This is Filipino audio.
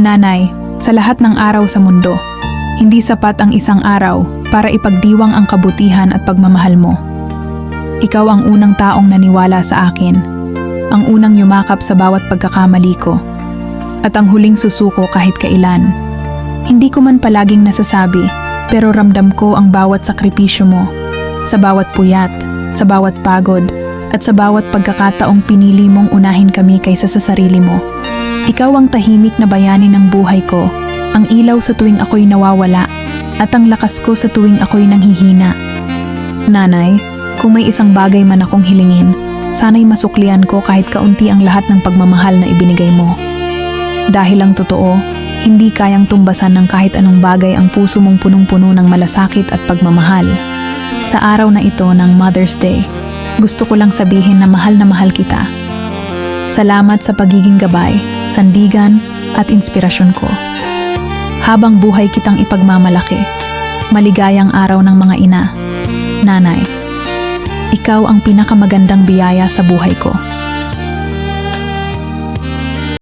Nanay, sa lahat ng araw sa mundo, hindi sapat ang isang araw para ipagdiwang ang kabutihan at pagmamahal mo. Ikaw ang unang taong naniwala sa akin, ang unang yumakap sa bawat pagkakamali ko, at ang huling susuko kahit kailan. Hindi ko man palaging nasasabi, pero ramdam ko ang bawat sakripisyo mo, sa bawat puyat, sa bawat pagod, at sa bawat pagkakataong pinili mong unahin kami kaysa sa sarili mo. Ikaw ang tahimik na bayani ng buhay ko, ang ilaw sa tuwing ako'y nawawala, at ang lakas ko sa tuwing ako'y nanghihina. Nanay, kung may isang bagay man akong hilingin, sana'y masuklian ko kahit kaunti ang lahat ng pagmamahal na ibinigay mo. Dahil ang totoo, hindi kayang tumbasan ng kahit anong bagay ang puso mong punong-puno ng malasakit at pagmamahal. Sa araw na ito ng Mother's Day, gusto ko lang sabihin na mahal kita. Salamat sa pagiging gabay, sandigan, at inspirasyon ko. Habang buhay kitang ipagmamalaki, maligayang araw ng mga ina. Nanay, ikaw ang pinakamagandang biyaya sa buhay ko.